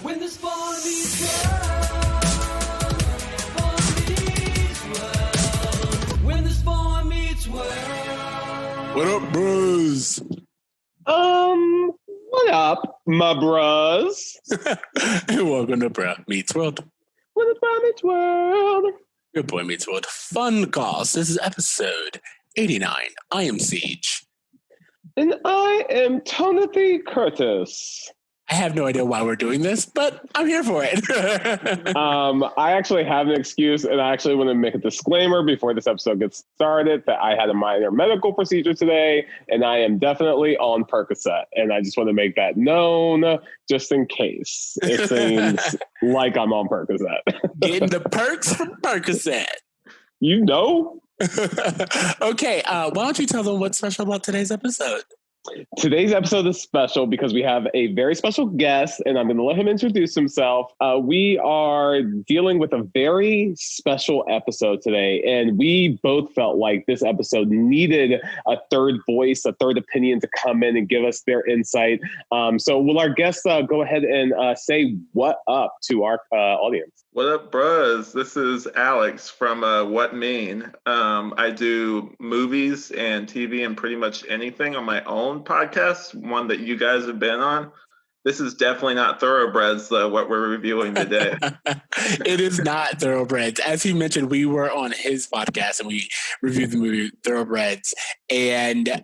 When the spawn meets world, when the spawn meets world. What up, bros? What up, my bros? And welcome to Bro Meets World. When the spawn meets world. Your boy Meets World fun cast. This is episode 89. I am Siege. And I am Timothy Curtis. I have no idea why we're doing this, but I'm here for it. I actually have an excuse, and I actually want to make a disclaimer before this episode gets started that I had a minor medical procedure today, and I am definitely on Percocet. And I just want to make that known just in case it seems like I'm on Percocet. Getting the perks from Percocet. You know? Okay, why don't you tell them what's special about today's episode? Today's episode is special because we have a very special guest, and I'm going to let him introduce himself. We are dealing with a very special episode today, and we both felt like this episode needed a third voice, a third opinion to come in and give us their insight. So will our guest go ahead and say what up to our audience? What up, bros? This is Alex from WhatMeme. I do movies and TV and pretty much anything on my own podcast, one that you guys have been on. This is definitely not Thoroughbreds, though, what we're reviewing today. It is not Thoroughbreds. As he mentioned, we were on his podcast and we reviewed the movie Thoroughbreds. And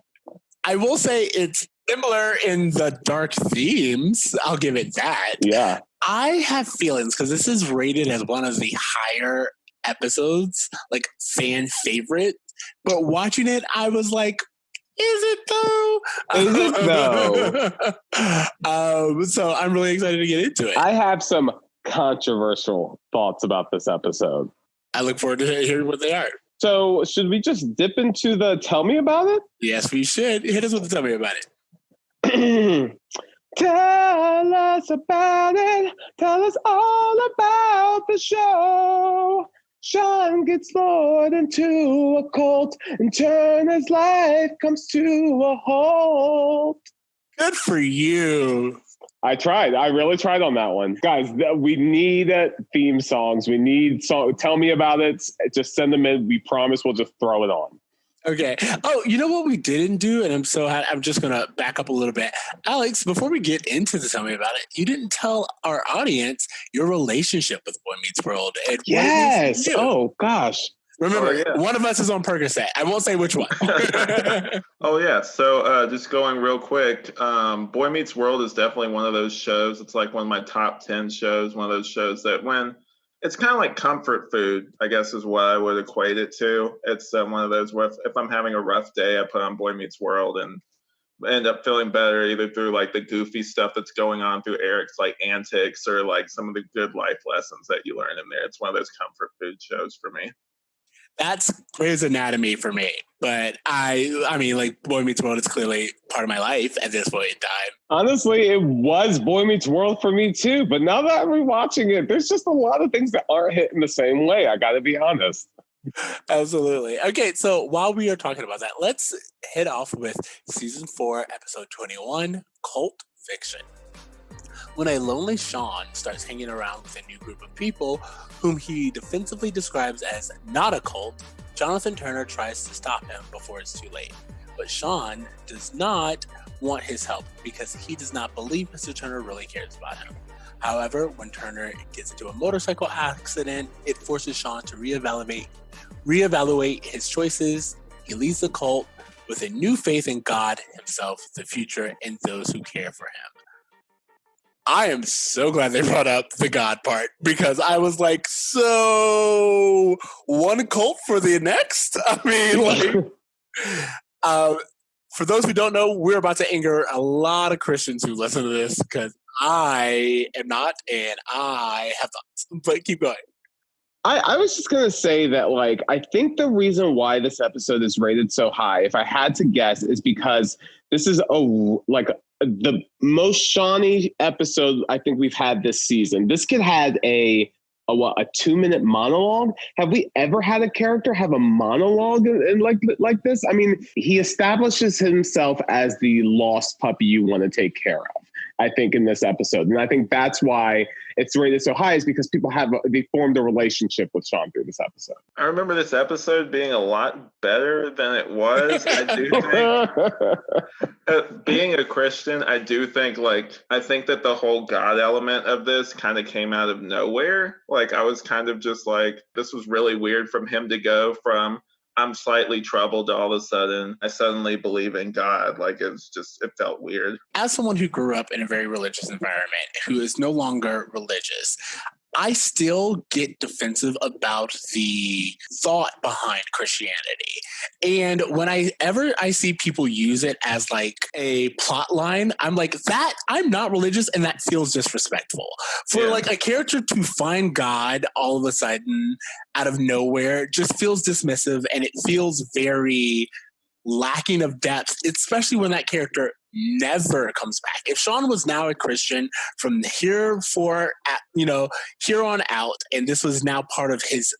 I will say it's similar in the dark themes. I'll give it that. Yeah. I have feelings because this is rated as one of the higher episodes, like fan favorite. But watching it, I was like, is it though? Is it though? So I'm really excited to get into it. I have some controversial thoughts about this episode. I look forward to hearing what they are. So should we just dip into the tell me about it? Yes, we should. Hit us with the tell me about it. Tell us about it. Tell us all about the show. Sean gets lured into a cult, and Turner's life comes to a halt. Good for you. I tried. I really tried on that one. Guys, we need theme songs. We need tell me about it. Just send them in. We promise we'll just throw it on. Okay. Oh, you know what we didn't do? And I'm just going to back up a little bit. Alex, before we get into the tell me about it, you didn't tell our audience your relationship with Boy Meets World. And yes. Oh, gosh. Remember, one of us is on Percocet. I won't say which one. Oh, yeah. So just going real quick, Boy Meets World is definitely one of those shows. It's like one of my top 10 shows, one of those shows that when it's kind of like comfort food, I guess is what I would equate it to. It's one of those where if I'm having a rough day, I put on Boy Meets World and end up feeling better either through like the goofy stuff that's going on through Eric's like antics or like some of the good life lessons that you learn in there. It's one of those comfort food shows for me. That's Grey's Anatomy for me. But I mean, like, Boy Meets World is clearly part of my life at this point in time. Honestly, it was Boy Meets World for me too. But now that I'm rewatching it, there's just a lot of things that aren't hitting the same way. I got to be honest. Absolutely. Okay, so while we are talking about that, let's hit off with Season 4, Episode 21, Cult Fiction. When a lonely Sean starts hanging around with a new group of people whom he defensively describes as not a cult, Jonathan Turner tries to stop him before it's too late. But Sean does not want his help because he does not believe Mr. Turner really cares about him. However, when Turner gets into a motorcycle accident, it forces Sean to reevaluate his choices. He leaves the cult with a new faith in God, himself, the future, and those who care for him. I am so glad they brought up the God part because I was like, so one cult for the next? I mean, like, for those who don't know, we're about to anger a lot of Christians who listen to this because I am not and I have thoughts. But keep going. I was just going to say that, like, I think the reason why this episode is rated so high, if I had to guess, is because this is the most Shawnee episode I think we've had this season. This kid had a 2-minute monologue. Have we ever had a character have a monologue in like this? I mean, he establishes himself as the lost puppy you want to take care of. I think, in this episode. And I think that's why it's rated so high, is because they formed a relationship with Sean through this episode. I remember this episode being a lot better than it was. I do think, being a Christian, I do think, I think that the whole God element of this kind of came out of nowhere. I was kind of just this was really weird from him to go from, I'm slightly troubled, all of a sudden I suddenly believe in God. It felt weird. As someone who grew up in a very religious environment, who is no longer religious, I still get defensive about the thought behind Christianity. And whenever I see people use it as a plot line, I'm like, that I'm not religious, and that feels disrespectful. For a character to find God all of a sudden out of nowhere just feels dismissive, and it feels very lacking of depth, especially when that character never comes back. If Sean was now a Christian from here on out, and this was now part of his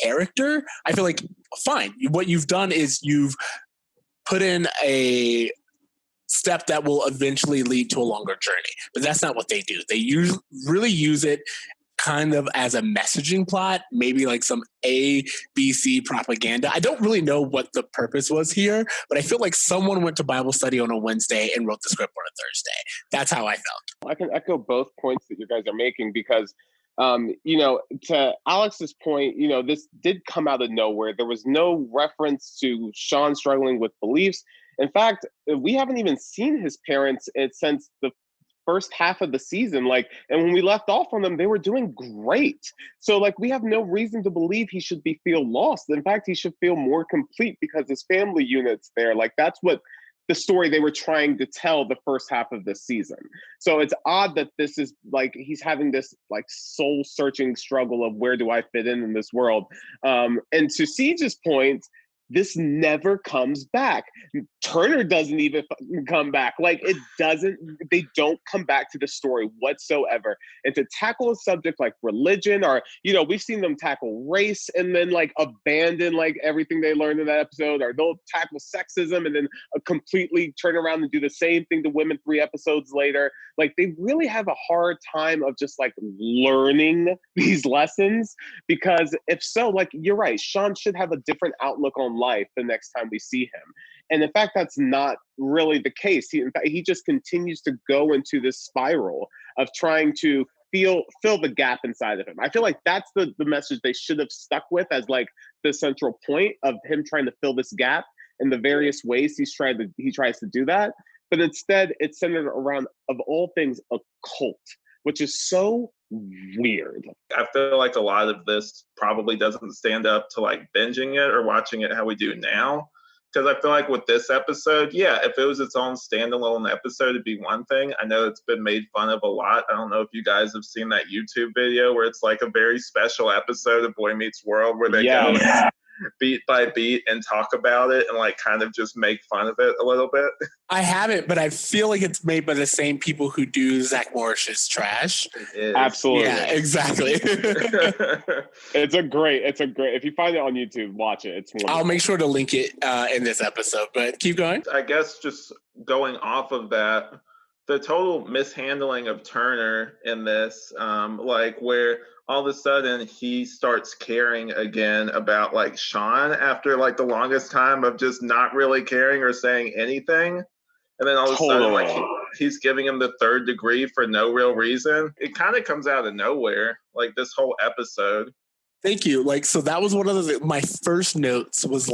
character, I feel like, fine. What you've done is you've put in a step that will eventually lead to a longer journey. But that's not what they do. They really use it kind of as a messaging plot, maybe some ABC propaganda. I don't really know what the purpose was here, but I feel like someone went to Bible study on a Wednesday and wrote the script on a Thursday. That's how I felt. I can echo both points that you guys are making, because to Alex's point, this did come out of nowhere. There was no reference to Sean struggling with beliefs. In fact, we haven't even seen his parents since the first half of the season. And when we left off on them, they were doing great. So we have no reason to believe he should feel lost. In fact, he should feel more complete because his family unit's there. That's what the story they were trying to tell the first half of this season. So it's odd that this is he's having this soul searching struggle of, where do I fit in this world? And to Siege's point, this never comes back. Turner doesn't even come back. They don't come back to the story whatsoever. And to tackle a subject like religion, or, we've seen them tackle race and then abandon everything they learned in that episode, or they'll tackle sexism and then completely turn around and do the same thing to women 3 episodes later. They really have a hard time of just learning these lessons, because if so, you're right, Sean should have a different outlook on life the next time we see him. And in fact, that's not really the case. In fact, he just continues to go into this spiral of trying to fill the gap inside of him. I feel like that's the message they should have stuck with as the central point of him trying to fill this gap in the various ways he tries to do that. But instead, it's centered around, of all things, a cult, which is so weird. I feel like a lot of this probably doesn't stand up to binging it or watching it how we do now. Because I feel like with this episode, if it was its own standalone episode, it'd be one thing. I know it's been made fun of a lot. I don't know if you guys have seen that YouTube video where it's a very special episode of Boy Meets World where they go beat by beat and talk about it and kind of just make fun of it a little bit. I haven't, but I feel like it's made by the same people who do Zach Morris's Trash. It is. Absolutely. Yeah, exactly. It's a great, if you find it on YouTube, watch it. It's wonderful. I'll make sure to link it in this episode, but keep going. I guess just going off of that, the total mishandling of Turner in this, where all of a sudden he starts caring again about Sean after the longest time of just not really caring or saying anything. And then all of a sudden he's giving him the 3rd degree for no real reason. It kind of comes out of nowhere, this whole episode. Thank you. So that was one of my first notes was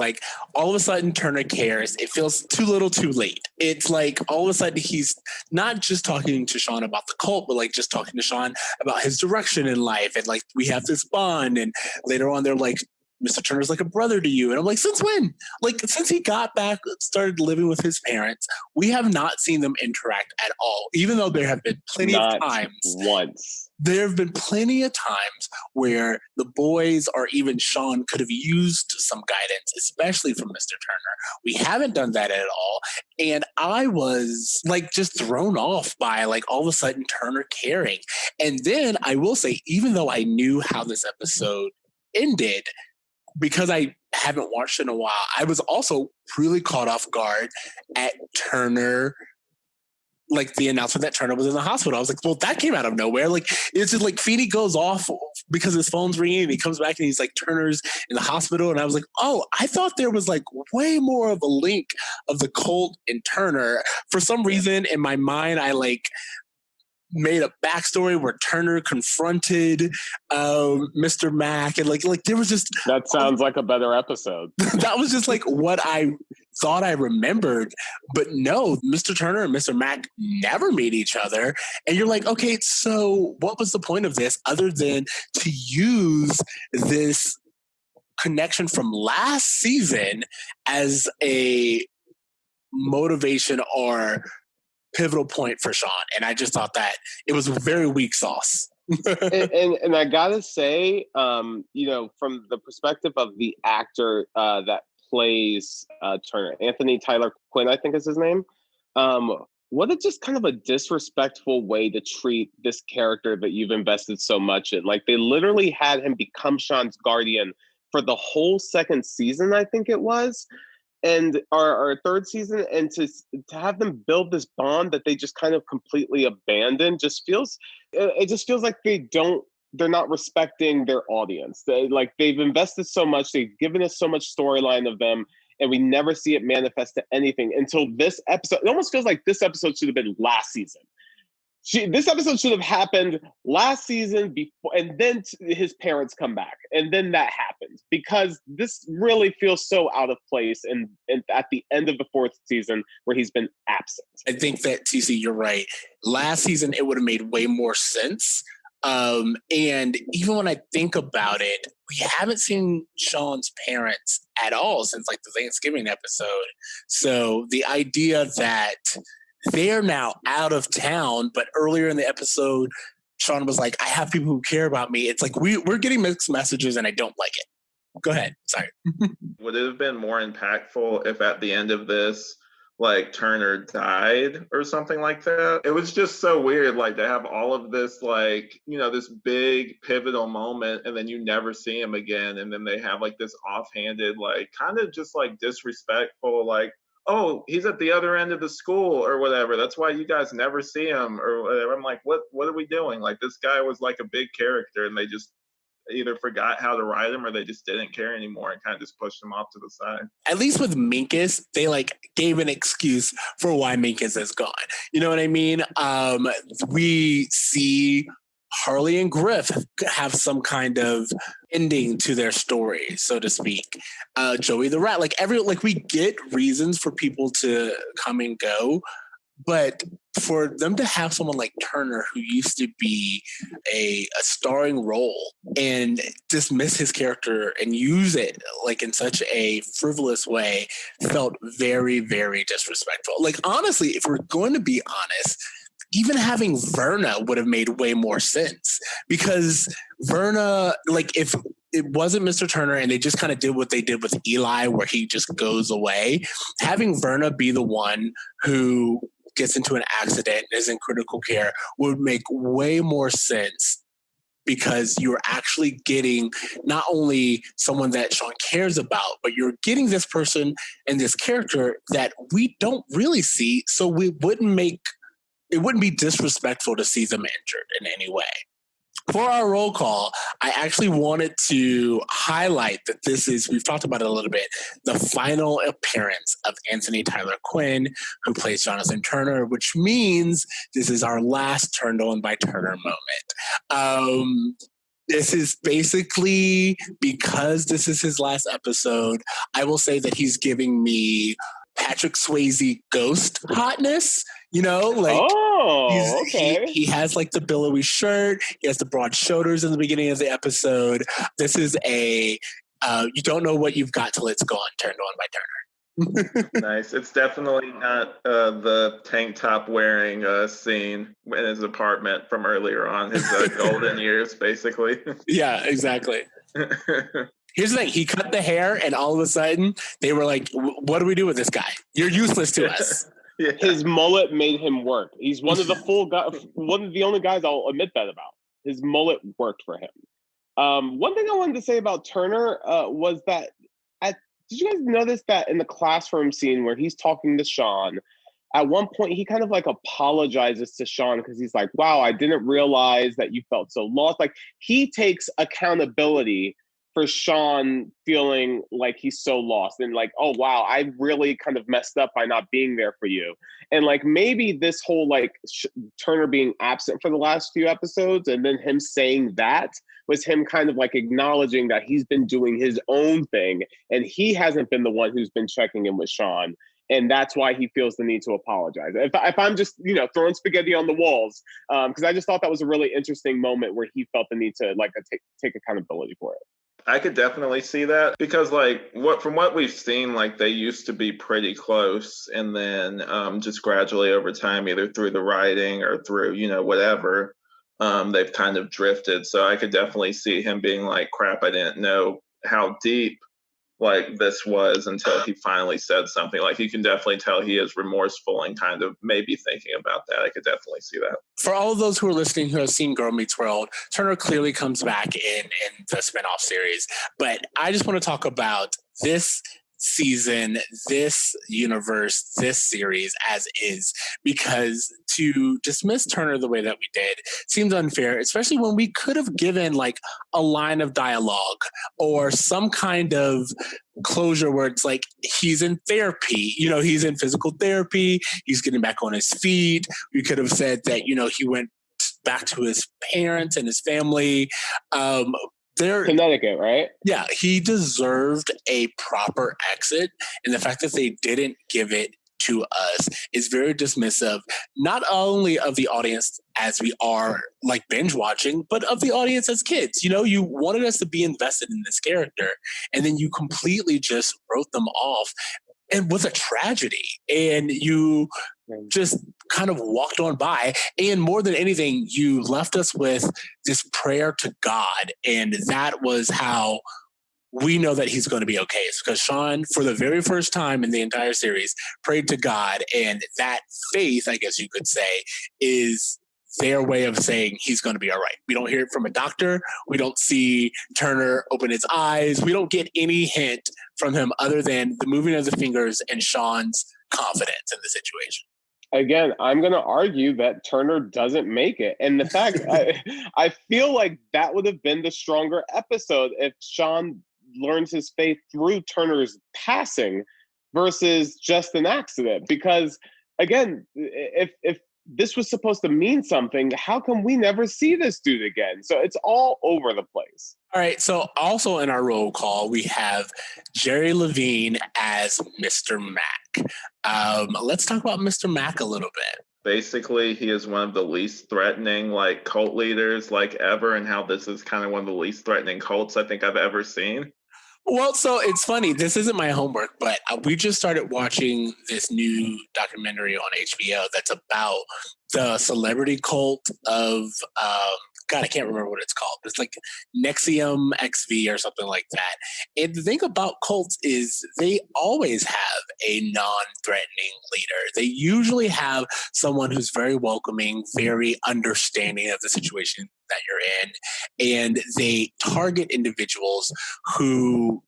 all of a sudden Turner cares. It feels too little too late. It's all of a sudden he's not just talking to Sean about the cult, but just talking to Sean about his direction in life. And we have this bond. And later on they're Mr. Turner's like a brother to you. And I'm since when? Since he got back, started living with his parents, we have not seen them interact at all, even though there have been plenty of times. Once. There have been plenty of times where the boys or even Sean could have used some guidance, especially from Mr. Turner. We haven't done that at all. And I was just thrown off by all of a sudden Turner caring. And then I will say, even though I knew how this episode ended, because I haven't watched it in a while, I was also really caught off guard at Turner like the announcement that Turner was in the hospital. I was like, well, that came out of nowhere. Like, it's just like Feeney goes off because his phone's ringing and he comes back and he's like, Turner's in the hospital. And I was like, oh, I thought there was like way more of a link of the Colt and Turner. For some reason in my mind, I like made a backstory where Turner confronted Mr. Mack, and like there was just That sounds like a better episode. that was just like what I thought I remembered, but no, Mr. Turner and Mr. Mack never meet each other, and you're like, okay, so what was the point of this other than to use this connection from last season as a motivation or pivotal point for Sean? And I just thought that it was very weak sauce. and I gotta say, you know, from the perspective of the actor that plays Turner, Anthony Tyler Quinn, I think is his name. What a just kind of a disrespectful way to treat this character that you've invested so much in. Like, they literally had him become Sean's guardian for the whole second season, I think it was. And our third season, and to have them build this bond that they just kind of completely abandoned just feels like they're not respecting their audience. They've invested so much, they've given us so much storyline of them, and we never see it manifest to anything until this episode. It almost feels like this episode should have been last season. This episode should have happened last season before, and then his parents come back, and then that happens, because this really feels so out of place. And at the end of the fourth season, where he's been absent, I think that TC, you're right. Last season, it would have made way more sense. And even when I think about it, we haven't seen Sean's parents at all since like the Thanksgiving episode. So the idea that they're now out of town, but earlier in the episode, Sean was like, I have people who care about me. It's like we're getting mixed messages and I don't like it. Go ahead. Sorry. Would it have been more impactful if at the end of this, like, Turner died or something like that? It was just so weird, like, to have all of this, like, you know, this big pivotal moment, and then you never see him again. And then they have like this offhanded, like, kind of just like disrespectful, like, oh, he's at the other end of the school or whatever. That's why you guys never see him or whatever. I'm like, what are we doing? Like, this guy was like a big character, and they just either forgot how to write him or they just didn't care anymore and kind of just pushed him off to the side. At least with Minkus, they like gave an excuse for why Minkus is gone. You know what I mean? We see Harley and Griff have some kind of ending to their story, so to speak. Joey the Rat, we get reasons for people to come and go, but for them to have someone like Turner, who used to be a starring role, and dismiss his character and use it like in such a frivolous way, felt very, very disrespectful. Like, honestly, if we're going to be honest, even having Verna would have made way more sense, because Verna, like, if it wasn't Mr. Turner and they just kind of did what they did with Eli, where he just goes away, having Verna be the one who gets into an accident and is in critical care would make way more sense, because you're actually getting not only someone that Sean cares about, but you're getting this person and this character that we don't really see. So it wouldn't be disrespectful to see them injured in any way. For our roll call, I actually wanted to highlight that this is, we've talked about it a little bit, the final appearance of Anthony Tyler Quinn, who plays Jonathan Turner, which means this is our last Turned On by Turner moment. This is basically, because this is his last episode, I will say that he's giving me Patrick Swayze ghost hotness, you know, like, okay. he has like the billowy shirt, he has the broad shoulders in the beginning of the episode. This is a you don't know what you've got till it's gone, Turned On by Turner. Nice. It's definitely not the tank top wearing scene in his apartment from earlier on, his golden years, basically. Yeah, exactly. Here's the thing. He cut the hair, and all of a sudden, they were like, what do we do with this guy? You're useless to us. Yeah. His mullet made him work. He's one of the only guys I'll admit that about. His mullet worked for him. One thing I wanted to say about Turner was that, did you guys notice that in the classroom scene where he's talking to Sean, at one point he kind of like apologizes to Sean because he's like, wow, I didn't realize that you felt so lost. Like he takes accountability for Sean feeling like he's so lost and like, oh wow, I really kind of messed up by not being there for you. And like maybe this whole like Turner being absent for the last few episodes and then him saying that was him kind of like acknowledging that he's been doing his own thing and he hasn't been the one who's been checking in with Sean. And that's why he feels the need to apologize. If I'm just, throwing spaghetti on the walls, because I just thought that was a really interesting moment where he felt the need to like take accountability for it. I could definitely see that because, like, from what we've seen, like they used to be pretty close, and then just gradually over time, either through the writing or through whatever, they've kind of drifted. So I could definitely see him being like, "Crap, I didn't know how deep like this was until he finally said something." Like you can definitely tell he is remorseful and kind of maybe thinking about that. I could definitely see that. For all of those who are listening who have seen Girl Meets World, Turner clearly comes back in the spinoff series. But I just want to talk about this season, this universe, this series as is, because to dismiss Turner the way that we did seems unfair, especially when we could have given like a line of dialogue or some kind of closure where it's like he's in therapy, he's in physical therapy, he's getting back on his feet. We could have said that, he went back to his parents and his family. Connecticut, right? Yeah, he deserved a proper exit. And the fact that they didn't give it to us is very dismissive, not only of the audience as we are like binge watching, but of the audience as kids. You wanted us to be invested in this character, and then you completely just wrote them off and with a tragedy. And you just kind of walked on by. And more than anything, you left us with this prayer to God. And that was how we know that he's going to be okay. It's because Sean, for the very first time in the entire series, prayed to God. And that faith, I guess you could say, is their way of saying he's going to be all right. We don't hear it from a doctor. We don't see Turner open his eyes. We don't get any hint from him other than the moving of the fingers and Sean's confidence in the situation. Again, I'm going to argue that Turner doesn't make it. And the fact, I feel like that would have been the stronger episode if Sean learns his faith through Turner's passing versus just an accident. Because again, if this was supposed to mean something, how come we never see this dude again? So it's all over the place. All right. So also in our roll call, we have Jerry Levine as Mr. Mack. Let's talk about Mr. Mack a little bit. Basically, he is one of the least threatening like cult leaders like ever, and how this is kind of one of the least threatening cults I think I've ever seen. Well, so it's funny. This isn't my homework, but we just started watching this new documentary on HBO that's about the celebrity cult of, God, I can't remember what it's called. It's like Nexium XV or something like that. And the thing about cults is they always have a non-threatening leader. They usually have someone who's very welcoming, very understanding of the situation that you're in, and they target individuals who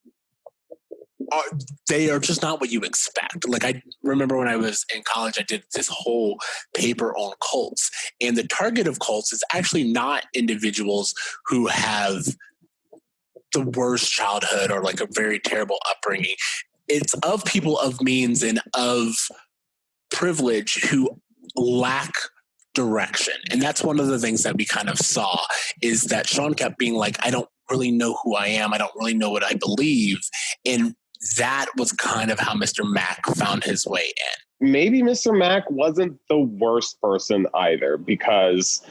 they are just not what you expect. Like I remember when I was in college, I did this whole paper on cults, and the target of cults is actually not individuals who have the worst childhood or like a very terrible upbringing. It's of people of means and of privilege who lack direction. And that's one of the things that we kind of saw is that Sean kept being like, I don't really know who I am. I don't really know what I believe. And that was kind of how Mr. Mack found his way in. Maybe Mr. Mack wasn't the worst person either, because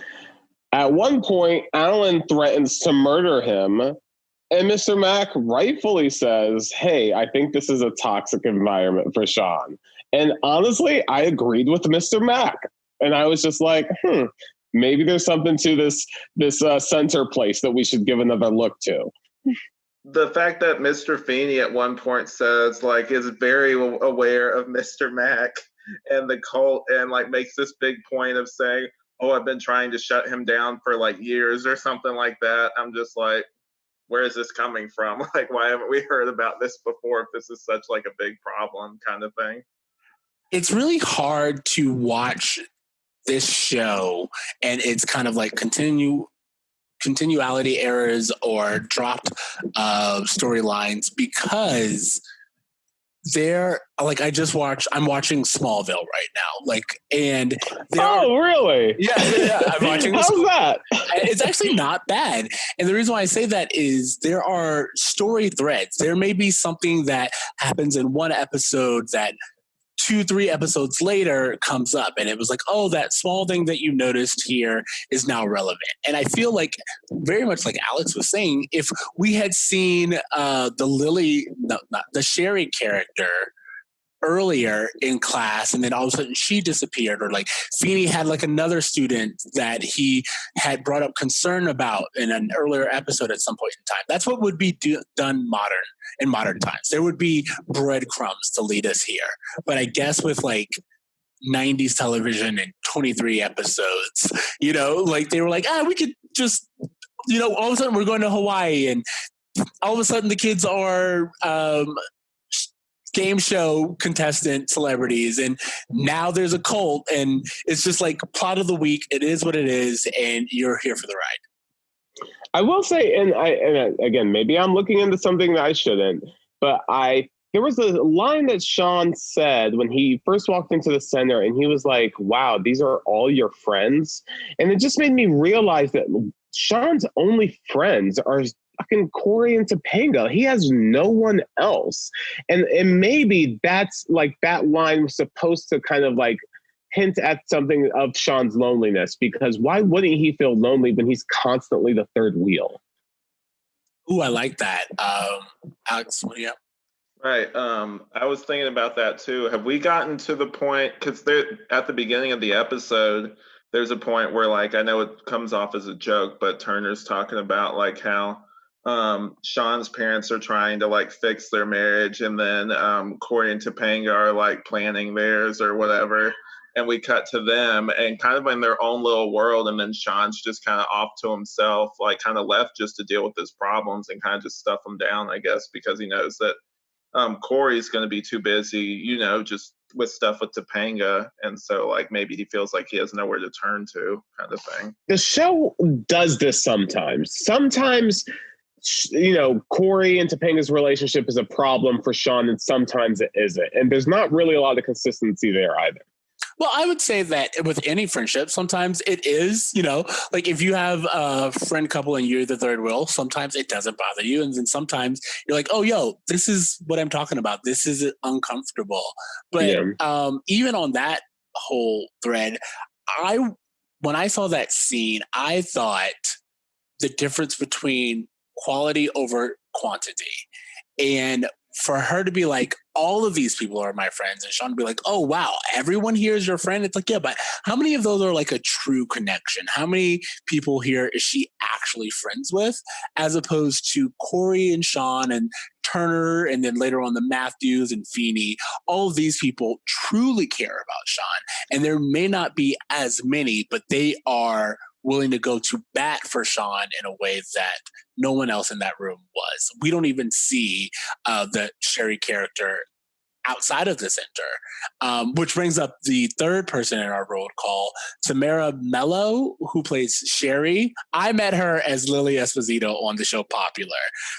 at one point, Alan threatens to murder him. And Mr. Mack rightfully says, hey, I think this is a toxic environment for Sean. And honestly, I agreed with Mr. Mack. And I was just like, maybe there's something to this center place that we should give another look to. The fact that Mr. Feeney at one point says, like, is very aware of Mr. Mack and the cult and, like, makes this big point of saying, oh, I've been trying to shut him down for, like, years or something like that. I'm just like, where is this coming from? Like, why haven't we heard about this before if this is such, like, a big problem kind of thing? it's really hard to watch this show and it's kind of like continuality errors or dropped storylines because they're like I'm watching Smallville right now, like, and really? Yeah, I'm watching this. How's that? It's actually not bad, and the reason why I say that is there are story threads. There may be something that happens in one episode that 2-3 episodes later comes up, and it was like, oh, that small thing that you noticed here is now relevant. And I feel like, very much like Alex was saying, if we had seen the Sherry character earlier in class and then all of a sudden she disappeared, or like Feeney had like another student that he had brought up concern about in an earlier episode at some point in time, that's what would be done in modern times. There would be breadcrumbs to lead us here. But I guess with like 90s television and 23 episodes, like they were like, we could just, all of a sudden we're going to Hawaii and all of a sudden the kids are game show contestant celebrities, and now there's a cult, and it's just like plot of the week. It is what it is, and you're here for the ride. I will say, and again, maybe I'm looking into something that I shouldn't, but there was a line that Sean said when he first walked into the center, and he was like, wow, these are all your friends. And it just made me realize that Sean's only friends are fucking Corey and Topanga. He has no one else. And maybe that's like that line was supposed to kind of like hint at something of Sean's loneliness, because why wouldn't he feel lonely when he's constantly the third wheel? Ooh, I like that. Alex, what do you have? Right. I was thinking about that too. Have we gotten to the point, because at the beginning of the episode, there's a point where, like, I know it comes off as a joke, but Turner's talking about like how Sean's parents are trying to like fix their marriage, and then Corey and Topanga are like planning theirs or whatever, and we cut to them and kind of in their own little world, and then Sean's just kind of off to himself, like kind of left just to deal with his problems and kind of just stuff them down, I guess, because he knows that Corey's going to be too busy, just with stuff with Topanga, and so like maybe he feels like he has nowhere to turn to, kind of thing. The show does this sometimes. Sometimes Corey and Topanga's relationship is a problem for Sean, and sometimes it isn't. And there's not really a lot of consistency there either. Well, I would say that with any friendship, sometimes it is, like if you have a friend couple and you're the third wheel, sometimes it doesn't bother you. And then sometimes you're like, oh, yo, this is what I'm talking about. This is uncomfortable. But even on that whole thread, when I saw that scene, I thought the difference between quality over quantity. And for her to be like, all of these people are my friends, and Sean to be like, oh, wow, everyone here is your friend. It's like, yeah, but how many of those are like a true connection? How many people here is she actually friends with, as opposed to Corey and Sean and Turner, and then later on the Matthews and Feeney? All of these people truly care about Sean, and there may not be as many, but they are willing to go to bat for Sean in a way that no one else in that room was. We don't even see the Sherry character outside of the center, which brings up the third person in our roll call, Tamara Mello, who plays Sherry. I met her as Lily Esposito on the show Popular.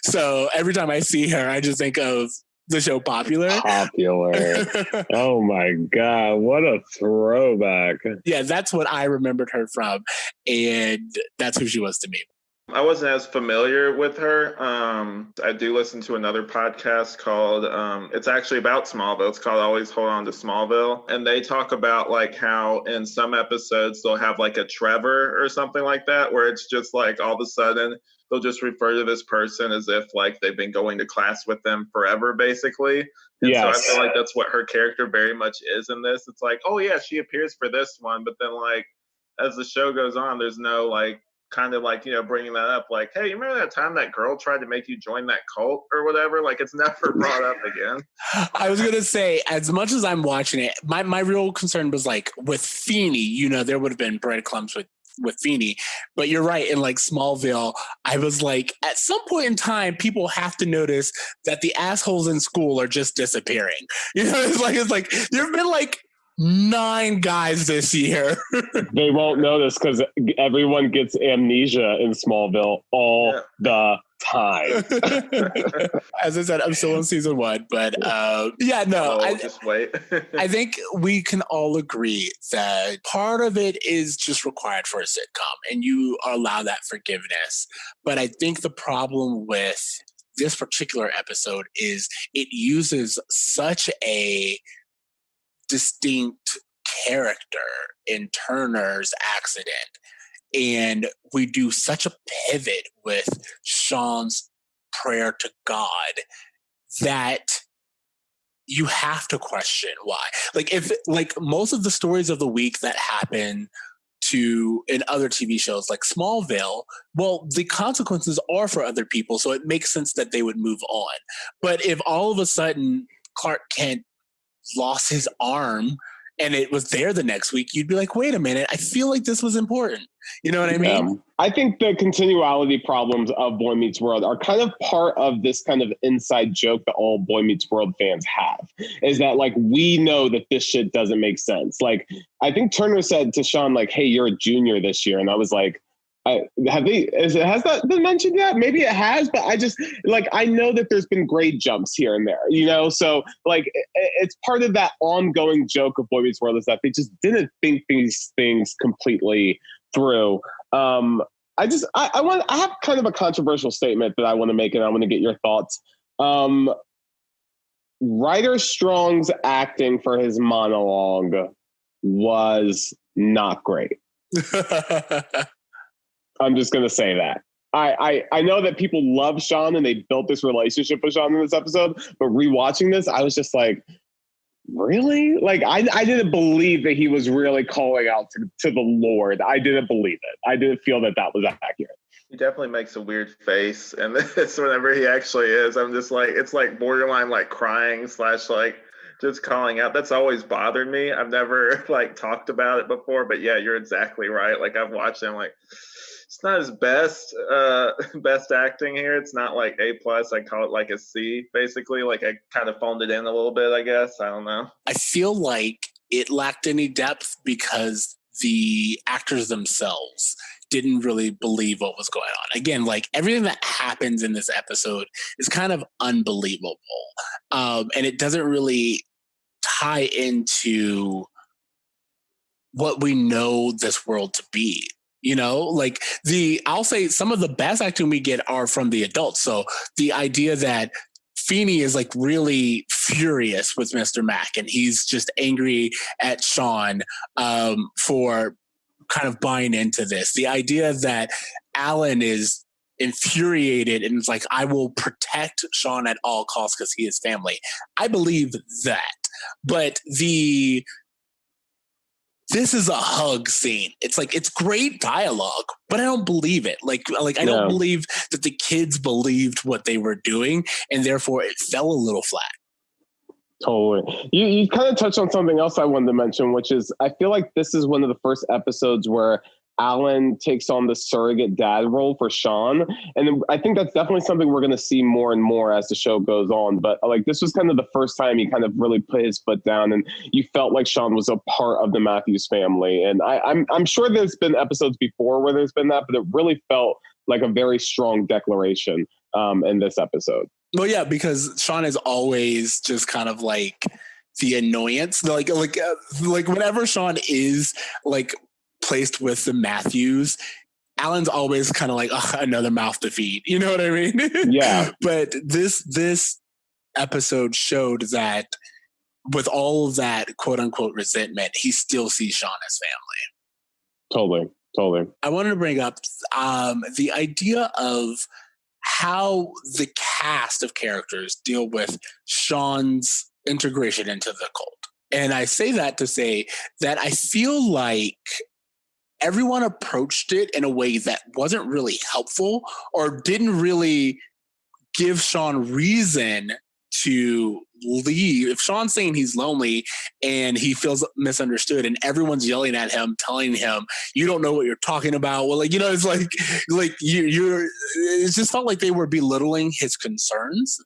So every time I see her, I just think of the show Popular. Oh my God, what a throwback. Yeah, that's what I remembered her from, and that's who she was to me. I wasn't as familiar with her. I do listen to another podcast called, it's actually about Smallville. It's called Always Hold On to Smallville. And they talk about like how in some episodes they'll have like a Trevor or something like that, where it's just like all of a sudden they'll just refer to this person as if like they've been going to class with them forever, basically. And so I feel like that's what her character very much is in this. It's like, oh yeah, she appears for this one, but then like as the show goes on, there's no like kind of like, bringing that up, like, hey, you remember that time that girl tried to make you join that cult or whatever? Like, it's never brought up again. I was gonna say, as much as I'm watching it, my real concern was like with Feeney, there would have been breadcrumbs with Feeney, but you're right. In like Smallville, I was like, at some point in time, people have to notice that the assholes in school are just disappearing. It's like there have been like 9 guys this year. They won't notice because everyone gets amnesia in Smallville all the time. As I said, I'm still on season 1, but just wait. I think we can all agree that part of it is just required for a sitcom, and you allow that forgiveness. But I think the problem with this particular episode is it uses such a distinct character in Turner's accident, and we do such a pivot with Sean's prayer to God that you have to question why. If most of the stories of the week that happen in other TV shows like Smallville, well, the consequences are for other people, so it makes sense that they would move on. But if all of a sudden Clark Kent lost his arm and it was there the next week, you'd be like, wait a minute, I feel like this was important. You know what I mean? I think the continuality problems of Boy Meets World are kind of part of this kind of inside joke that all Boy Meets World fans have, is that we know that this shit doesn't make sense. I think Turner said to Sean, hey, you're a junior this year. And I was like, has that been mentioned yet? Maybe it has, but I just I know that there's been grade jumps here and there, so it's part of that ongoing joke of Boy Meets World is that they just didn't think these things completely through. I have kind of a controversial statement that I want to make, and I want to get your thoughts. Ryder Strong's acting for his monologue was not great. I'm just going to say that. I know that people love Sean and they built this relationship with Sean in this episode, but rewatching this, I was just like, really? I didn't believe that he was really calling out to the Lord. I didn't believe it. I didn't feel that was accurate. He definitely makes a weird face, and it's whenever he actually is, I'm just it's borderline crying / just calling out. That's always bothered me. I've never talked about it before, but yeah, you're exactly right. I've watched him it's not his best acting here. It's not A+. I call it a C, basically. I kind of phoned it in a little bit, I guess. I don't know. I feel like it lacked any depth because the actors themselves didn't really believe what was going on. Again, everything that happens in this episode is kind of unbelievable. And it doesn't really tie into what we know this world to be. I'll say some of the best acting we get are from the adults. So the idea that Feeney is really furious with Mr. Mack, and he's just angry at Sean for kind of buying into this. The idea that Alan is infuriated and it's I will protect Sean at all costs because he is family. I believe that. But this is a hug scene. It's it's great dialogue, but I don't believe it. I don't believe that the kids believed what they were doing, and therefore it fell a little flat. Totally. You kind of touched on something else I wanted to mention, which is I feel like this is one of the first episodes where Alan takes on the surrogate dad role for Sean. And I think that's definitely something we're going to see more and more as the show goes on. But this was kind of the first time he kind of really put his foot down and you felt like Sean was a part of the Matthews family. And I'm sure there's been episodes before where there's been that, but it really felt like a very strong declaration in this episode. Well, yeah, because Sean is always just kind of the annoyance, whenever Sean is placed with the Matthews, Alan's always kind of another mouth to feed. You know what I mean? Yeah. But this episode showed that with all of that quote unquote resentment, he still sees Sean as family. Totally. I wanted to bring up the idea of how the cast of characters deal with Sean's integration into the cult. And I say that to say that I feel like everyone approached it in a way that wasn't really helpful or didn't really give Sean reason to leave. If Sean's saying he's lonely and he feels misunderstood and everyone's yelling at him, telling him, you don't know what you're talking about. Well, it's it just felt like they were belittling his concerns.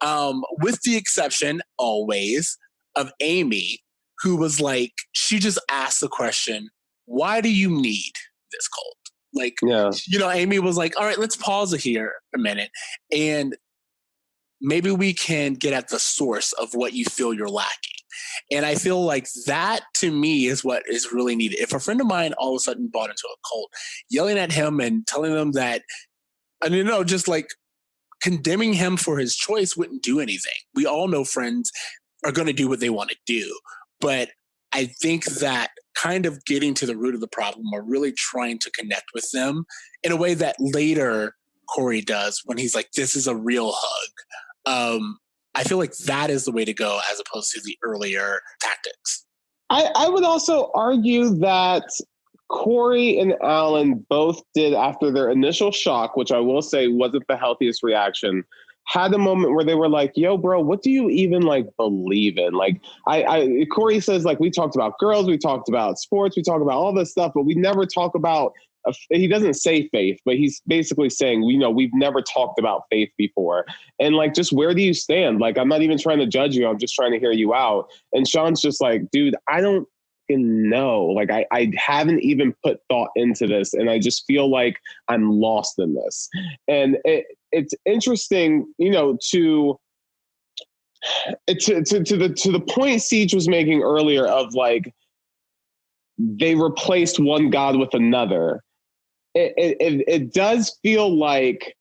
With the exception always of Amy, who was like, she just asked the question, why do you need this cult? Like, Amy was like, all right, let's pause it here a minute. And maybe we can get at the source of what you feel you're lacking. And I feel like that, to me, is what is really needed. If a friend of mine all of a sudden bought into a cult, yelling at him and telling them that, and just like condemning him for his choice wouldn't do anything. We all know friends are going to do what they want to do. But I think that kind of getting to the root of the problem, or really trying to connect with them in a way that later Corey does when he's like, this is a real hug. I feel like that is the way to go, as opposed to the earlier tactics. I would also argue that Corey and Alan both did, after their initial shock, which I will say wasn't the healthiest reaction, had a moment where they were like, yo, bro, what do you even like believe in? Like, Corey says, like, we talked about girls, we talked about sports, we talked about all this stuff, but we never talk about, he doesn't say faith, but he's basically saying, we've never talked about faith before. And like, just where do you stand? Like, I'm not even trying to judge you. I'm just trying to hear you out. And Sean's just like, dude, I don't know. Like, I haven't even put thought into this. And I just feel like I'm lost in this. And it's interesting, to the point Siege was making earlier of like, they replaced one God with another. It does feel like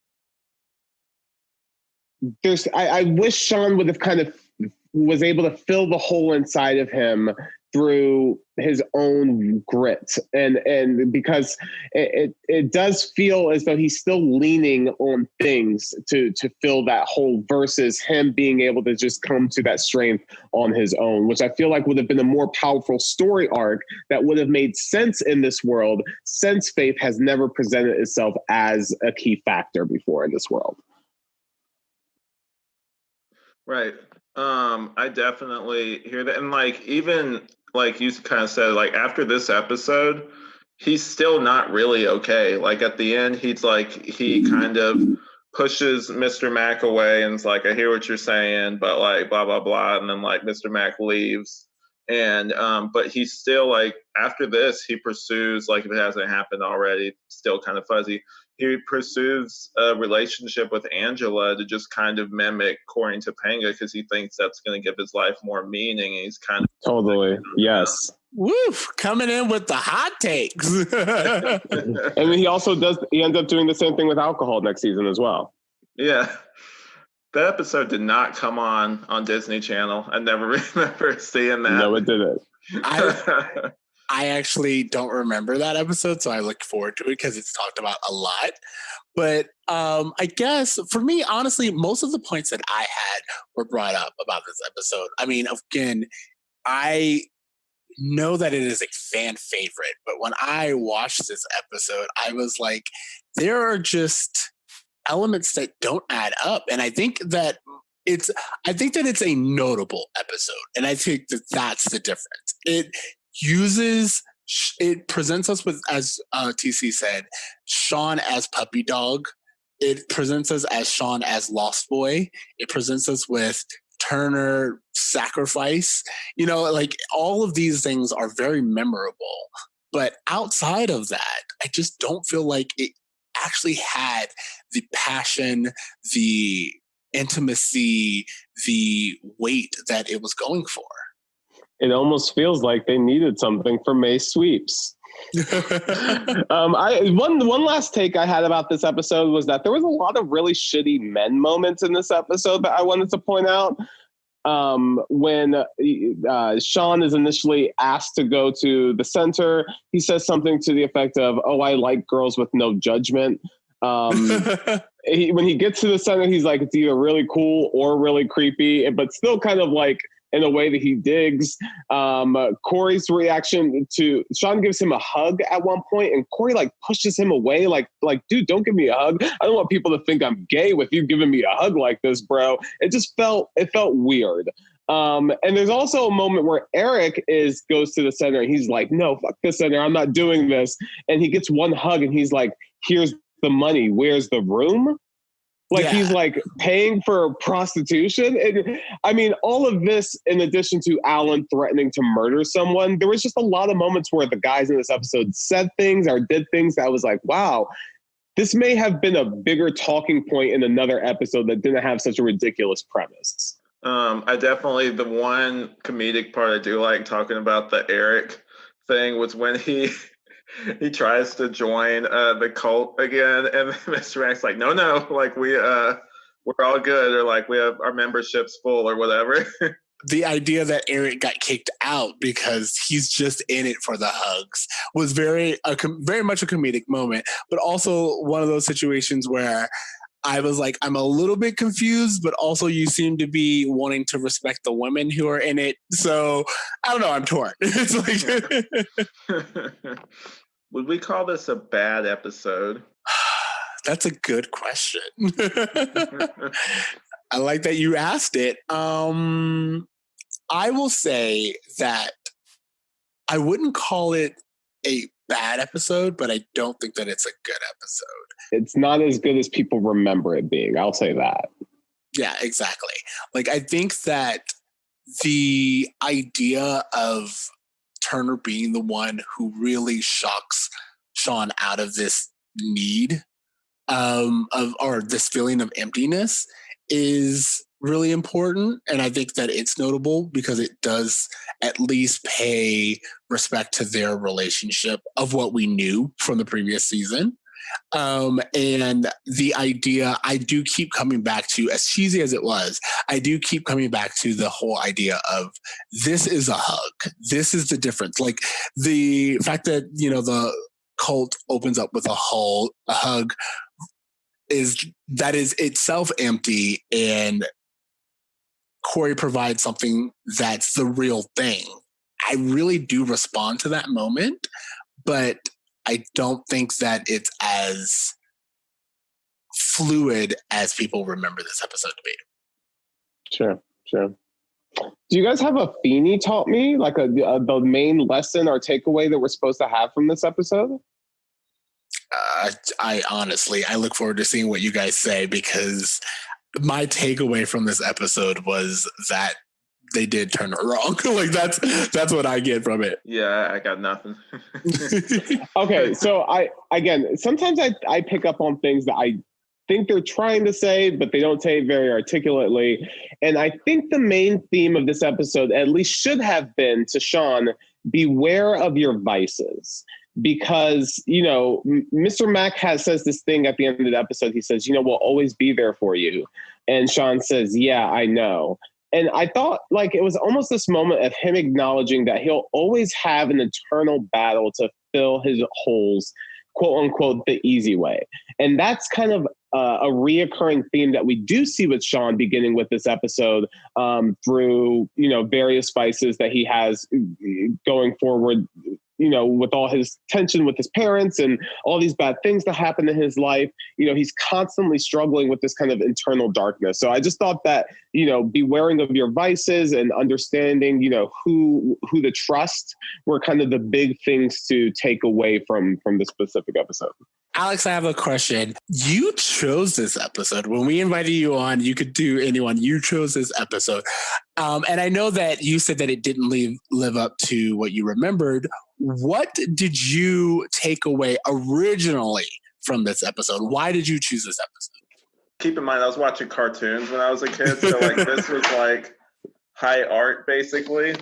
I wish Sean would have kind of was able to fill the hole inside of him through his own grit. And because it does feel as though he's still leaning on things to fill that hole, versus him being able to just come to that strength on his own, which I feel like would have been a more powerful story arc that would have made sense in this world, since faith has never presented itself as a key factor before in this world. Right. I definitely hear that. And like, even like you kind of said, like after this episode, he's still not really okay. Like at the end, he's like, he kind of pushes Mr. Mac away and it's like, I hear what you're saying, but like blah, blah, blah. And then like Mr. Mac leaves. And but he's still like, after this, he pursues, like if it hasn't happened already, still kind of fuzzy, he pursues a relationship with Angela to just kind of mimic Corey and Topanga, because he thinks that's going to give his life more meaning. And he's kind of totally, yes. Woof, coming in with the hot takes. And then he ends up doing the same thing with alcohol next season as well. Yeah. That episode did not come on Disney Channel. I never remember seeing that. No, it didn't. I actually don't remember that episode, so I look forward to it because it's talked about a lot. But I guess for me, honestly, most of the points that I had were brought up about this episode. I mean, again, I know that it is a fan favorite, but when I watched this episode, I was like, there are just elements that don't add up. And I think that it's a notable episode. And I think that that's the difference. It presents us with, as TC said, Sean as puppy dog. It presents us as Sean as Lost Boy. It presents us with Turner sacrifice. Like all of these things are very memorable. But outside of that, I just don't feel like it actually had the passion, the intimacy, the weight that it was going for. It almost feels like they needed something from May Sweeps. One last take I had about this episode was that there was a lot of really shitty men moments in this episode that I wanted to point out. When Sean is initially asked to go to the center, he says something to the effect of, "Oh, I like girls with no judgment." When he gets to the center, he's like, it's either really cool or really creepy, but still kind of like in a way that he digs. Corey's reaction to Sean gives him a hug at one point, and Corey like pushes him away, like, dude, don't give me a hug. I don't want people to think I'm gay with you giving me a hug like this, bro. It felt weird. And there's also a moment where Eric goes to the center and he's like, no, fuck the center. I'm not doing this. And he gets one hug and he's like, here's the money. Where's the room? Like he's like paying for prostitution. And I mean, all of this in addition to Alan threatening to murder someone, there was just a lot of moments where the guys in this episode said things or did things that was like, wow, this may have been a bigger talking point in another episode that didn't have such a ridiculous premise. I definitely, the one comedic part I do like talking about the Eric thing was when he tries to join the cult again, and Mr. Mack's like, no, like we're all good, or like we have our memberships full or whatever. The idea that Eric got kicked out because he's just in it for the hugs was very much a comedic moment, but also one of those situations where I was like, I'm a little bit confused, but also you seem to be wanting to respect the women who are in it. So I don't know. I'm torn. It's like, would we call this a bad episode? That's a good question. I like that you asked it. I will say that I wouldn't call it a bad episode, but I don't think that it's a good episode. It's not as good as people remember it being. I'll say that. Yeah, exactly. Like, I think that the idea of Turner being the one who really shocks Sean out of this need or this feeling of emptiness is really important. And I think that it's notable because it does at least pay respect to their relationship of what we knew from the previous season. And the idea, I do keep coming back to, as cheesy as it was, I do keep coming back to the whole idea of this is a hug. This is the difference. Like the fact that, you know, the cult opens up with a hug is itself empty, and Corey provides something that's the real thing. I really do respond to that moment, but I don't think that it's as fluid as people remember this episode to be. Sure. Do you guys have a Feeny taught me, like the main lesson or takeaway that we're supposed to have from this episode? I look forward to seeing what you guys say, because my takeaway from this episode was that they did turn it wrong. Like that's what I get from it. Yeah, I got nothing. Okay, so sometimes I pick up on things that I think they're trying to say, but they don't say it very articulately. And I think the main theme of this episode at least should have been to Sean, beware of your vices. Because, you know, Mr. Mack says this thing at the end of the episode. He says, you know, we'll always be there for you. And Sean says, yeah, I know. And I thought like it was almost this moment of him acknowledging that he'll always have an internal battle to fill his holes, quote unquote, the easy way. And that's kind of a reoccurring theme that we do see with Sean beginning with this episode through, you know, various vices that he has going forward, you know, with all his tension with his parents and all these bad things that happen in his life. You know, he's constantly struggling with this kind of internal darkness. So I just thought that, you know, bewaring of your vices and understanding, you know, who to trust were kind of the big things to take away from this specific episode. Alex, I have a question. You chose this episode. When we invited you on, you could do anyone. You chose this episode. And I know that you said that it didn't live up to what you remembered. What did you take away originally from this episode? Why did you choose this episode? Keep in mind, I was watching cartoons when I was a kid. So like this was like high art, basically.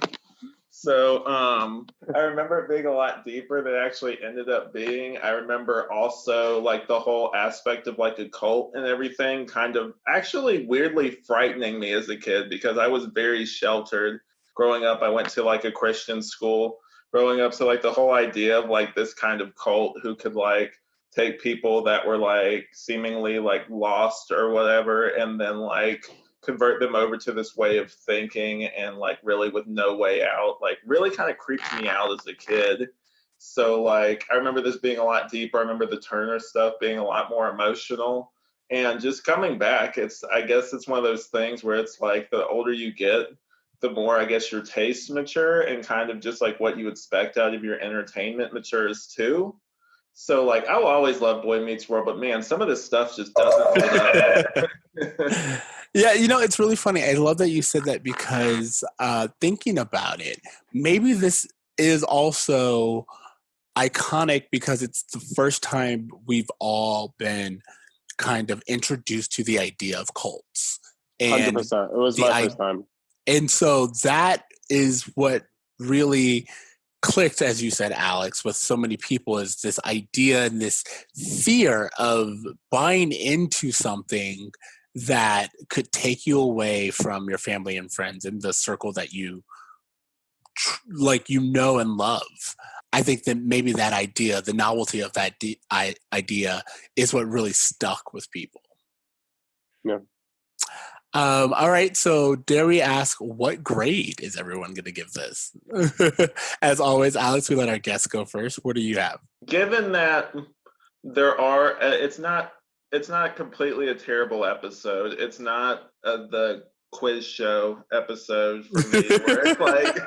So I remember it being a lot deeper than it actually ended up being. I remember also like the whole aspect of like a cult and everything kind of actually weirdly frightening me as a kid, because I was very sheltered growing up. I went to like a Christian school growing up. So like the whole idea of like this kind of cult who could like take people that were like seemingly like lost or whatever, and then like convert them over to this way of thinking and like really with no way out, like really kind of creeped me out as a kid. So like I remember this being a lot deeper. I remember the Turner stuff being a lot more emotional, and just coming back, I guess it's one of those things where it's like the older you get, the more I guess your tastes mature, and kind of just like what you expect out of your entertainment matures too. So like I will always love Boy Meets World, but man, some of this stuff just doesn't hold up. Yeah, it's really funny. I love that you said that because thinking about it, maybe this is also iconic because it's the first time we've all been kind of introduced to the idea of cults. And 100%. It was my first time. And so that is what really clicked, as you said, Alex, with so many people, is this idea and this fear of buying into something that could take you away from your family and friends and the circle that you and love. I think that maybe that idea, the novelty of that idea, is what really stuck with people. Yeah. All right, so dare we ask, what grade is everyone going to give this? As always, Alex, we let our guests go first. What do you have? Given that there are, it's not completely a terrible episode. It's not the quiz show episode for me where it's like,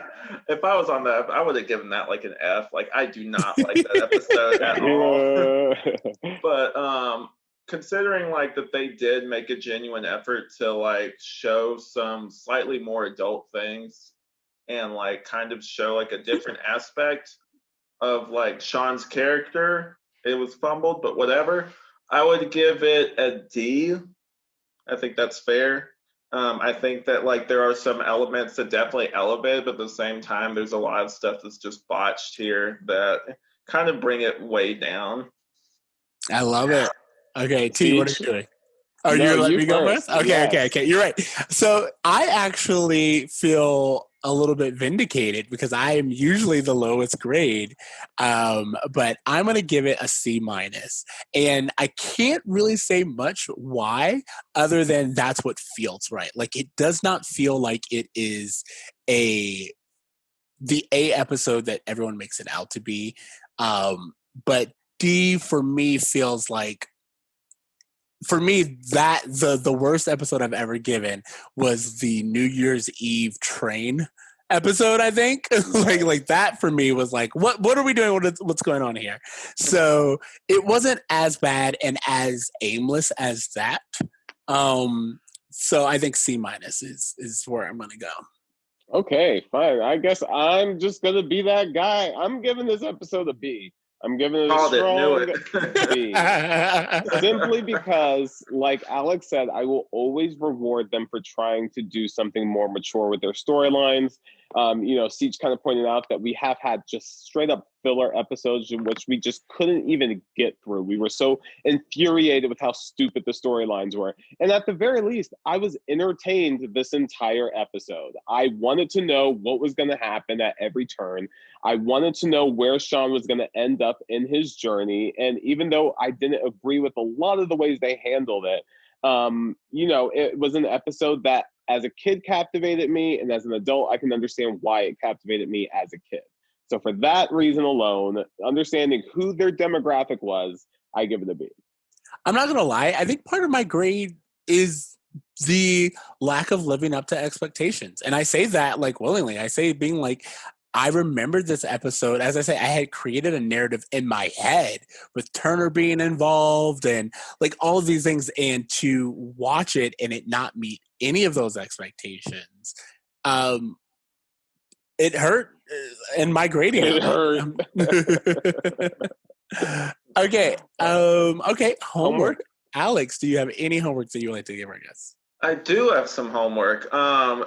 if I was on that, I would have given that like an F. Like I do not like that episode at all. But considering like that they did make a genuine effort to like show some slightly more adult things and like kind of show like a different aspect of like Sean's character, it was fumbled, but whatever. I would give it a D. I think that's fair. I think that like there are some elements that definitely elevate, but at the same time, there's a lot of stuff that's just botched here that kind of bring it way down. I love it. Okay, T, what are you doing? Oh, No, you're letting you me go first. first? Okay, Yes. okay. You're right. So I actually feel a little bit vindicated because I am usually the lowest grade, but I'm going to give it a C minus. And I can't really say much why, other than that's what feels right. Like it does not feel like it is the A episode that everyone makes it out to be. But D for me feels like, for me, that the worst episode I've ever given was the New Year's Eve train episode. I think like that for me was like, what are we doing? What's going on here? So it wasn't as bad and as aimless as that. So I think C minus is where I'm gonna go. Okay, fine. I guess I'm just going to be that guy. I'm giving this episode a B. I'm giving it a Called it, knew strong it. B. Simply because, like Alex said, I will always reward them for trying to do something more mature with their storylines. Siege kind of pointed out that we have had just straight up filler episodes in which we just couldn't even get through. We were so infuriated with how stupid the storylines were. And at the very least, I was entertained this entire episode. I wanted to know what was going to happen at every turn. I wanted to know where Sean was going to end up in his journey. And even though I didn't agree with a lot of the ways they handled it, it was an episode that as a kid captivated me, and as an adult, I can understand why it captivated me as a kid. So for that reason alone, understanding who their demographic was, I give it a B. I'm not gonna lie. I think part of my grade is the lack of living up to expectations, and I say that like willingly. I say being like, I remembered this episode. As I say, I had created a narrative in my head with Turner being involved and like all of these things, and to watch it and it not meet any of those expectations, it hurt. And my grading It hurt. Okay. Okay. Homework. Alex, do you have any homework that you would like to give our guests? I do have some homework.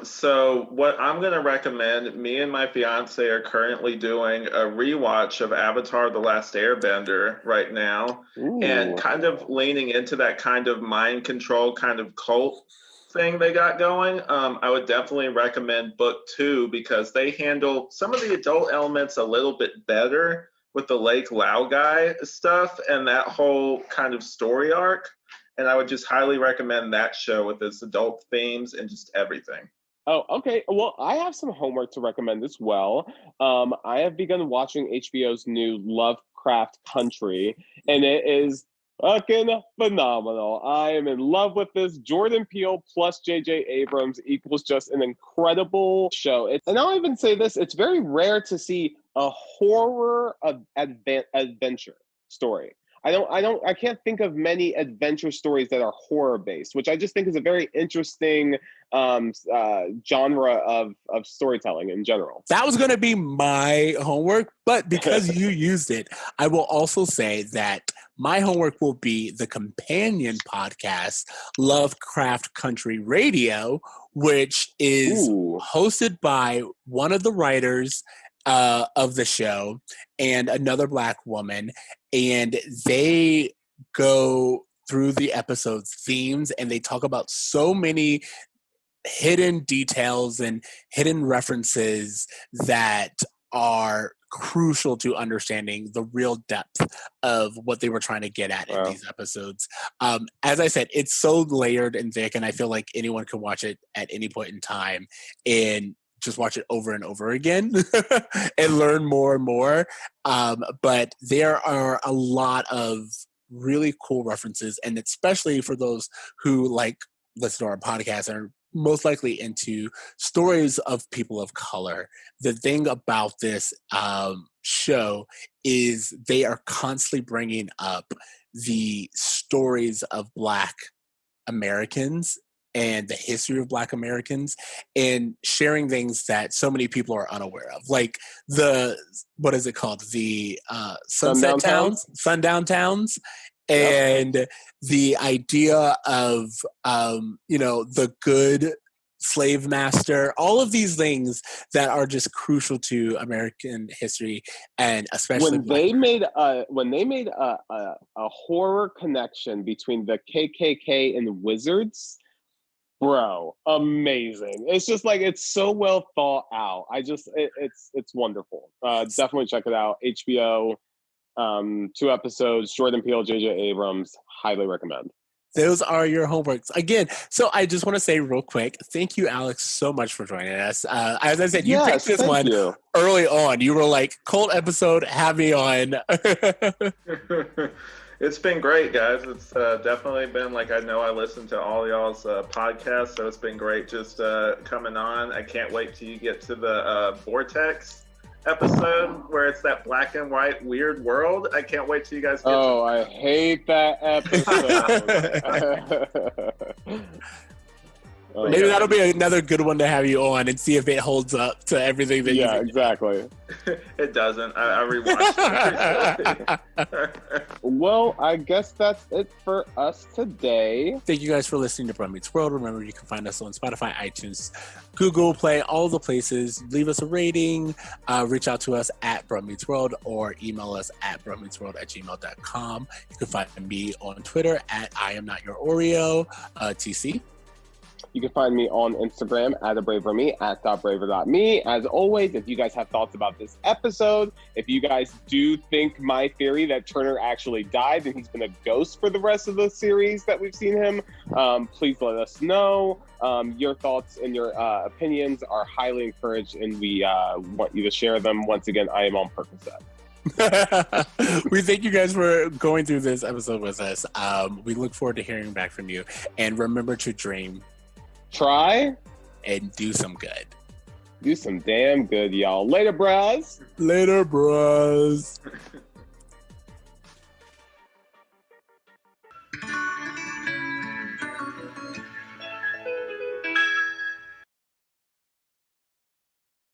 So what I'm going to recommend, me and my fiance are currently doing a rewatch of Avatar: The Last Airbender right now. Ooh. And kind of leaning into that kind of mind control kind of cult thing they got going. I would definitely recommend book 2 because they handle some of the adult elements a little bit better with the Lake Lao guy stuff and that whole kind of story arc. And I would just highly recommend that show with its adult themes and just everything. Oh, okay. Well, I have some homework to recommend as well. I have begun watching HBO's new Lovecraft Country, and it is fucking phenomenal. I am in love with this. Jordan Peele plus J.J. Abrams equals just an incredible show. And I'll even say this, it's very rare to see a horror adventure. story. I can't think of many adventure stories that are horror based, which I just think is a very interesting genre of storytelling in general. That was going to be my homework, but because you used it, I will also say that my homework will be the companion podcast, Lovecraft Country Radio, which is hosted by one of the writers of the show and another Black woman, and they go through the episode's themes and they talk about so many hidden details and hidden references that are crucial to understanding the real depth of what they were trying to get at in these episodes. As I said, it's so layered and thick, and I feel like anyone can watch it at any point in time and just watch it over and over again and learn more and more. But there are a lot of really cool references, and especially for those who listen to our podcast and are most likely into stories of people of color. The thing about this show is they are constantly bringing up the stories of Black Americans and the history of Black Americans and sharing things that so many people are unaware of. Like what is it called? The sundown towns. And the idea of, the good slave master, all of these things that are just crucial to American history, and especially when they made a horror connection between the KKK and wizards. Bro, amazing. It's just it's so well thought out. It's wonderful. Definitely check it out. HBO, 2 episodes, Jordan Peele, J.J. Abrams, highly recommend. Those are your homeworks. Again, so I just want to say real quick, thank you, Alex, so much for joining us. As I said, you picked this one early on. You were like, Colt episode, have me on. It's been great, guys. It's definitely been I know I listened to all y'all's podcasts, so it's been great just coming on. I can't wait till you get to the Vortex episode where it's that black and white weird world. I can't wait till you guys get I hate that episode. Maybe that'll be another good one to have you on and see if it holds up to everything that you exactly. It doesn't. I rewatched it. Well, I guess that's it for us today. Thank you guys for listening to Bro Meets World. Remember, you can find us on Spotify, iTunes, Google Play, all the places. Leave us a rating. Reach out to us at Bro Meets World or email us at bromeetsworld@gmail.com. You can find me on Twitter at I am not your Oreo. TC. You can find me on Instagram at @abraverme, at .braver.me. As always, if you guys have thoughts about this episode, if you guys do think my theory that Turner actually died and he's been a ghost for the rest of the series that we've seen him, please let us know. Your thoughts and your opinions are highly encouraged, and we want you to share them. Once again, I am on Percocet. We thank you guys for going through this episode with us. We look forward to hearing back from you. And remember to dream. Try. And do some good. Do some damn good, y'all. Later, bros. Later, bros.